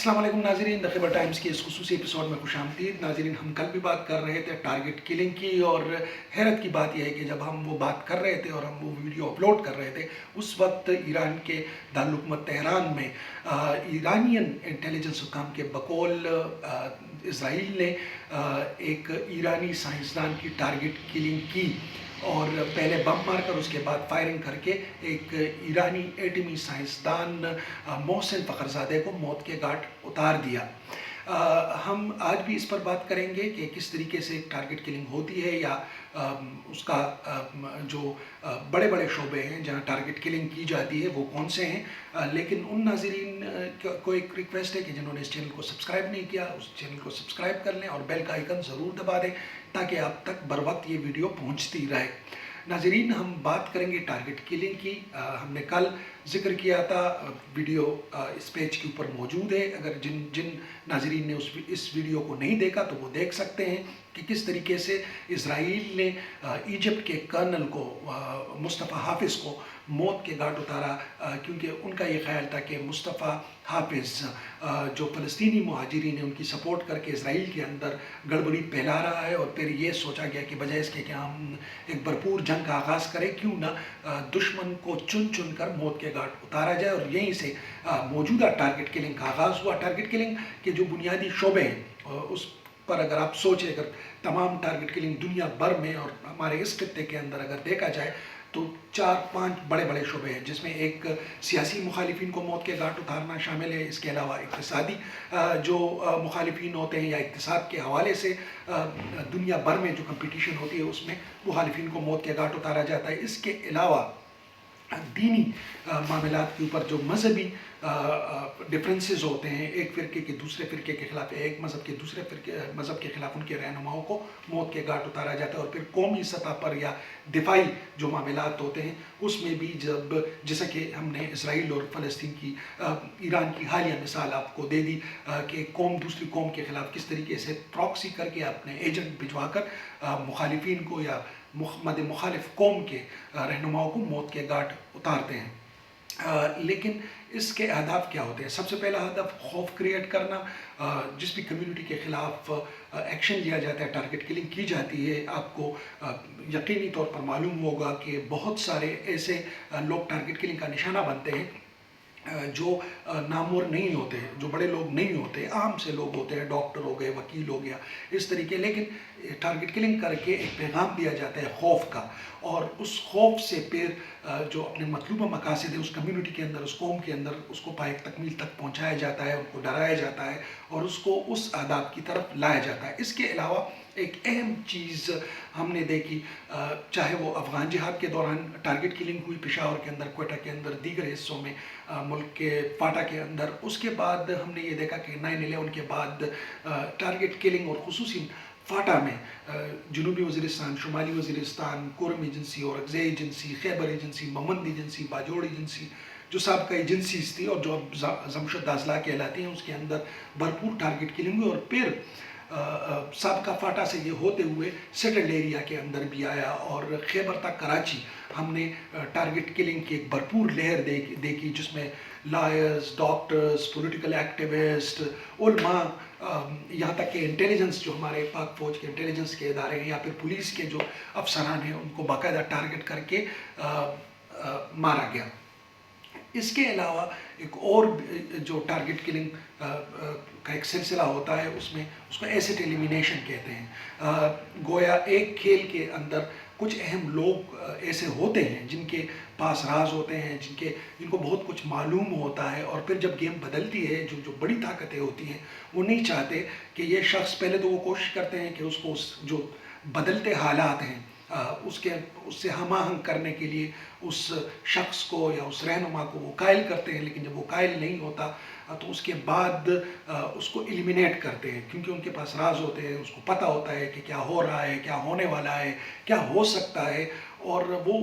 अस्सलाम वालेकुम नाज़रीन, द खैबर टाइम्स के इस खुसूसी एपिसोड में खुश आमदीद। नाज़रीन, हम कल भी बात कर रहे थे टारगेट किलिंग की, और हैरत की बात यह है कि जब हम वो बात कर रहे थे और हम वो वीडियो अपलोड कर रहे थे, उस वक्त ईरान के दारुल हुकूमत तेहरान में ईरानियन इंटेलिजेंस हुकाम के बकौल इज़राइल ने एक ईरानी साइंसदान की टारगेट किलिंग की, और पहले बम मारकर उसके बाद फायरिंग करके एक ईरानी एटमी साइंसदान मोहसिन फ़खरज़ादे को मौत के घाट उतार दिया। हम आज भी इस पर बात करेंगे कि किस तरीके से टारगेट किलिंग होती है, या उसका जो बड़े बड़े शोबे हैं जहां टारगेट किलिंग की जाती है वो कौन से हैं। लेकिन उन नाज़रीन को एक रिक्वेस्ट है कि जिन्होंने इस चैनल को सब्सक्राइब नहीं किया, उस चैनल को सब्सक्राइब कर लें और बेल का आइकन ज़रूर दबा दें ताकि आप तक बर वक्त ये वीडियो पहुंचती रहे। नाज़रीन, हम बात करेंगे टारगेट किलिंग की। हमने कल जिक्र किया था, वीडियो इस पेज के ऊपर मौजूद है। अगर जिन नाज़रीन ने इस वीडियो को नहीं देखा तो वो देख सकते हैं कि किस तरीके से इज़राइल ने इजिप्ट के कर्नल को मुस्तफ़ा हाफिज़ को मौत के घाट उतारा, क्योंकि उनका ये ख्याल था कि मुस्तफ़ा हाफिज़ जो फ़लस्तीनी मुहाजिरीन हैं उनकी सपोर्ट करके इज़राइल के अंदर गड़बड़ी फैला रहा है। और फिर ये सोचा गया कि बजाय इसके कि हम एक भरपूर जंग का आगाज़ करें, क्यों ना दुश्मन को चुन चुन कर मौत के घाट उतारा जाए। और यहीं से मौजूदा टारगेट किलिंग का आगाज़ हुआ। टारगेट किलिंग के जो बुनियादी शोबे हैं उस पर अगर आप सोचें, अगर तमाम टारगेट किलिंग दुनिया भर में और हमारे इस खित्ते के अंदर अगर देखा जाए तो 4-5 बड़े बड़े शोबे हैं, जिसमें एक सियासी मुखालिफिन को मौत के घाट उतारना शामिल है। इसके अलावा इक़्तिसादी जो मुखालिफिन होते हैं या इक़्तिसाद के हवाले से दुनिया भर में जो कंपटीशन होती है उसमें मुखालिफिन को मौत के घाट उतारा जाता है। इसके अलावा दीनी मामलात के ऊपर जो मजहबी डिफरेंसेस होते हैं, एक फ़िरके के दूसरे फ़िरके के ख़िलाफ़, एक मज़हब के दूसरे मज़हब के ख़िलाफ़ उनके रहनुमाओं को मौत के घाट उतारा जाता है। और फिर कौमी सतह पर या दिफाई जो मामलात होते हैं उसमें भी, जैसा कि हमने इसराइल और फ़लस्तीन की ईरान की हालिया मिसाल आपको दे दी कि कौम दूसरी कौम के ख़िलाफ़ किस तरीके से प्रॉक्सी करके अपने एजेंट भिजवा कर मुखालिफिन को या मुखालिफ कौम के रहनुमाओं को मौत के घाट उतारते हैं। लेकिन इसके अहदाफ क्या होते हैं? सबसे पहला हदफ खौफ क्रिएट करना। जिस भी कम्युनिटी के ख़िलाफ़ एक्शन लिया जाता है, टारगेट किलिंग की जाती है, आपको यकीनी तौर पर मालूम होगा कि बहुत सारे ऐसे लोग टारगेट किलिंग का निशाना बनते हैं जो नामवर नहीं होते, जो बड़े लोग नहीं होते, आम से लोग होते हैं, डॉक्टर हो गए, वकील हो गया, इस तरीके। लेकिन टारगेट किलिंग करके एक पैगाम दिया जाता है खौफ का, और उस खौफ से फिर जो अपने मतलूबा मकासद है उस कम्युनिटी के अंदर, उस कौम के अंदर, उसको पाए तकमील तक पहुँचाया जाता है, उनको डराया जाता है और उसको उस आदाब की तरफ लाया जाता है। इसके अलावा एक अहम चीज़ हमने देखी, चाहे वो अफ़गान जिहाद के दौरान टारगेट किलिंग हुई पेशावर के अंदर, क्वेटा के अंदर, दीगर हिस्सों में मुल्क के फाटा के अंदर, उसके बाद हमने ये देखा कि 9/11 के बाद टारगेट किलिंग और खुसूसी फाटा में जनूबी वज़ीरिस्तान, शुमाली वज़ीरिस्तान, कुरम एजेंसी, औरंगज़े agency, Khyber agency, Mohmand agency, Bajaur agency, जो साबिक़ा एजेंसीज थी और जो अब जमशद दाज़ला कहलाती हैं, उसके अंदर भरपूर टारगेट किलिंग हुई। और फिर साबिक़ा फाटा से ये होते हुए सेटल्ड एरिया के अंदर भी आया, और खैबर तक कराची हमने टारगेट किलिंग की एक भरपूर लहर देखी, जिसमें लॉयर्स, डॉक्टर्स, पॉलिटिकल एक्टिविस्ट, उलमा, यहाँ तक कि इंटेलिजेंस, जो हमारे पाक फ़ौज के इंटेलिजेंस के इदारे हैं या फिर पुलिस के जो अफसरान हैं, उनको बाकायदा टारगेट करके मारा गया। इसके अलावा एक और जो टारगेट किलिंग का एक सिलसिला होता है, उसमें उसको एसेट एलिमिनेशन कहते हैं। गोया एक खेल के अंदर कुछ अहम लोग ऐसे होते हैं जिनके पास राज होते हैं, जिनको बहुत कुछ मालूम होता है, और फिर जब गेम बदलती है, जो बड़ी ताकतें होती हैं, वो नहीं चाहते कि ये शख्स, पहले तो वो कोशिश करते हैं कि उसको जो बदलते हालात हैं उससे हम-आहंग करने के लिए उस शख्स को या उस रहनुमा को वो कायल करते हैं। लेकिन जब वो कायल नहीं होता तो उसके बाद उसको एलिमिनेट करते हैं, क्योंकि उनके पास राज होते हैं, उसको पता होता है कि क्या हो रहा है, क्या होने वाला है, क्या हो सकता है, और वो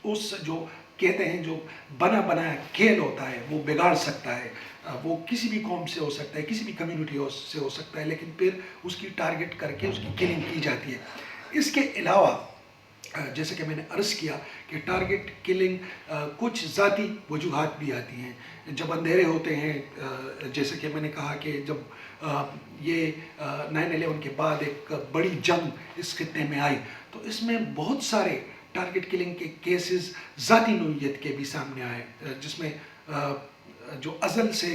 उस जो कहते हैं जो बना बनाया खेल होता है वो बिगाड़ सकता है। वो किसी भी कौम से हो सकता है, किसी भी कम्युनिटी से हो सकता है, लेकिन फिर उसकी टारगेट करके उसकी किलिंग की जाती है। इसके अलावा جیسے کہ میں نے عرض کیا کہ ٹارگٹ کلنگ کچھ ذاتی وجوہات بھی آتی ہیں جب اندھیرے ہوتے ہیں، جیسے کہ میں نے کہا کہ جب یہ 9/11 کے بعد ایک بڑی جنگ اس خطے میں آئی تو اس میں بہت سارے ٹارگٹ کلنگ کے کیسز ذاتی نوعیت کے بھی سامنے آئے، جس میں جو ازل سے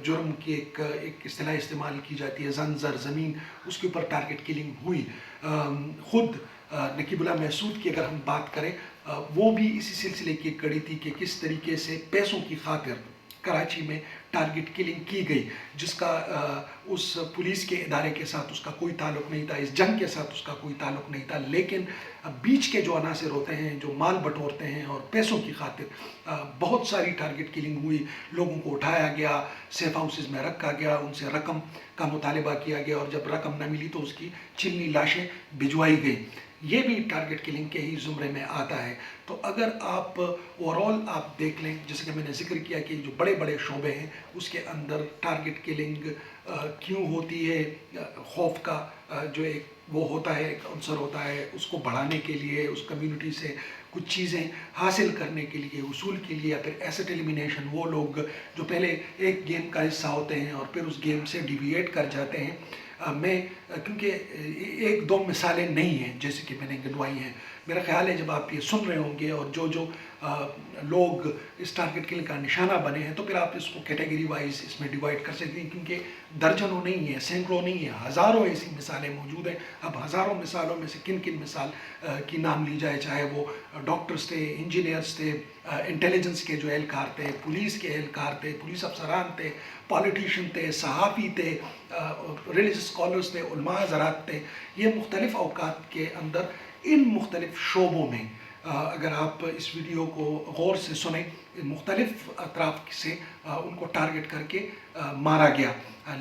جرم کی ایک اصطلاح استعمال کی جاتی ہے زنجر زمین، اس کے اوپر ٹارگٹ کلنگ ہوئی۔ خود نقیب اللہ محسود کی اگر ہم بات کریں، وہ بھی اسی سلسلے کی کڑی تھی کہ کس طریقے سے پیسوں کی خاطر کراچی میں ٹارگٹ کلنگ کی گئی، جس کا اس پولیس کے ادارے کے ساتھ اس کا کوئی تعلق نہیں تھا، اس جنگ کے ساتھ اس کا کوئی تعلق نہیں تھا، لیکن بیچ کے جو عناصر ہوتے ہیں جو مال بٹورتے ہیں اور پیسوں کی خاطر بہت ساری ٹارگٹ کلنگ ہوئی، لوگوں کو اٹھایا گیا، سیف ہاؤسز میں رکھا گیا، ان سے رقم کا مطالبہ کیا گیا اور جب رقم نہ ملی تو اس کی چلنی لاشیں بھجوائی گئیں۔ یہ بھی ٹارگٹ کلنگ کے ہی زمرے میں آتا ہے۔ تو اگر آپ اوورال آپ دیکھ لیں، جیسے کہ میں نے ذکر کیا کہ جو بڑے بڑے شعبے ہیں اس کے اندر ٹارگٹ کلنگ کیوں ہوتی ہے، خوف کا جو ایک وہ ہوتا ہے، ایک عنصر ہوتا ہے، اس کو بڑھانے کے لیے، اس کمیونٹی سے کچھ چیزیں حاصل کرنے کے لیے، حصول کے لیے، یا پھر ایسٹ ایلیمینیشن، وہ لوگ جو پہلے ایک گیم کا حصہ ہوتے ہیں اور پھر اس گیم سے ڈیویٹ کر جاتے ہیں۔ میں کیونکہ ایک دو مثالیں نہیں ہیں جیسے کہ میں نے گنوائی ہیں، میرا خیال ہے جب آپ یہ سن رہے ہوں گے اور جو لوگ اس ٹارگٹ کلنگ کا نشانہ بنے ہیں تو پھر آپ اس کو کیٹیگری وائز اس میں ڈیوائڈ کر سکتے ہیں، کیونکہ درجنوں نہیں ہیں، سینکڑوں نہیں ہیں، ہزاروں ایسی مثالیں موجود ہیں۔ اب ہزاروں مثالوں میں سے کن کن مثال کی نام لی جائے، چاہے وہ ڈاکٹرز تھے، انجینئرز تھے، انٹیلیجنس کے جو اہلکار تھے، پولیس کے اہلکار تھے، پولیس افسران تھے، پالیٹیشین تھے، صحافی تھے، ریلیجس اسکالرز تھے، علماء حضرات تھے، یہ مختلف اوقات کے اندر ان مختلف شعبوں میں اگر آپ اس ویڈیو کو غور سے سنیں، مختلف اطراف سے ان کو ٹارگٹ کر کے مارا گیا۔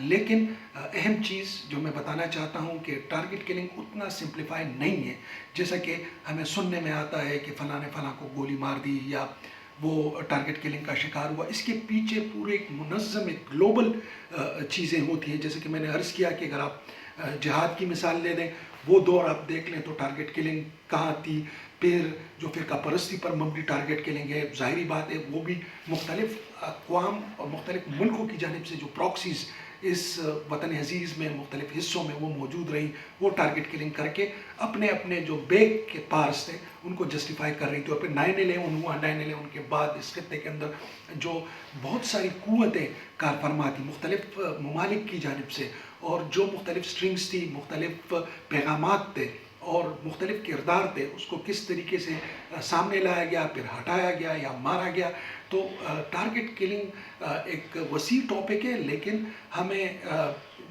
لیکن اہم چیز جو میں بتانا چاہتا ہوں کہ ٹارگٹ کلنگ اتنا سمپلیفائی نہیں ہے جیسا کہ ہمیں سننے میں آتا ہے کہ فلاں نے فلاں کو گولی مار دی یا وہ ٹارگٹ کلنگ کا شکار ہوا۔ اس کے پیچھے پورے ایک منظم ایک گلوبل چیزیں ہوتی ہیں، جیسے کہ میں نے عرض کیا کہ اگر آپ جہاد کی مثال لے دیں، وہ دور آپ دیکھ لیں تو ٹارگٹ کلنگ کہاں تھی۔ پھر جو فرقہ پرستی پر مبنی ٹارگٹ کلنگ ہے، ظاہری بات ہے وہ بھی مختلف اقوام اور مختلف ملکوں کی جانب سے جو پراکسیز اس وطن عزیز میں مختلف حصوں میں وہ موجود رہیں، وہ ٹارگٹ کلنگ کر کے اپنے اپنے جو بیک کے پارس تھے ان کو جسٹیفائی کر رہی تھی۔ اور پھر 9/11 ہوا، 9/11 کے بعد اس خطے کے اندر جو بہت ساری قوتیں کار فرما تھیں مختلف ممالک کی جانب سے، اور جو مختلف سٹرنگز تھی، مختلف پیغامات تھے اور مختلف کردار تھے، اس کو کس طریقے سے سامنے لایا گیا، پھر ہٹایا گیا یا مارا گیا۔ تو ٹارگٹ کلنگ ایک وسیع ٹاپک ہے، لیکن ہمیں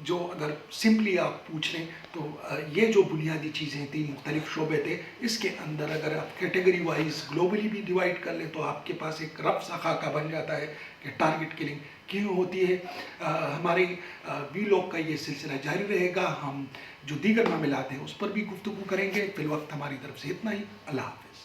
جو اگر سمپلی آپ پوچھ لیں تو یہ جو بنیادی چیزیں تھیں، مختلف شعبے تھے، اس کے اندر اگر آپ کیٹیگری وائز گلوبلی بھی ڈیوائڈ کر لیں تو آپ کے پاس ایک رف سا خاکہ بن جاتا ہے کہ ٹارگٹ کلنگ کیوں ہوتی ہے۔ ہماری ویلاگ کا یہ سلسلہ جاری رہے گا، ہم جو دیگر معاملات ہیں اس پر بھی گفتگو کریں گے۔ فی الوقت ہماری طرف سے اتنا ہی، اللہ حافظ۔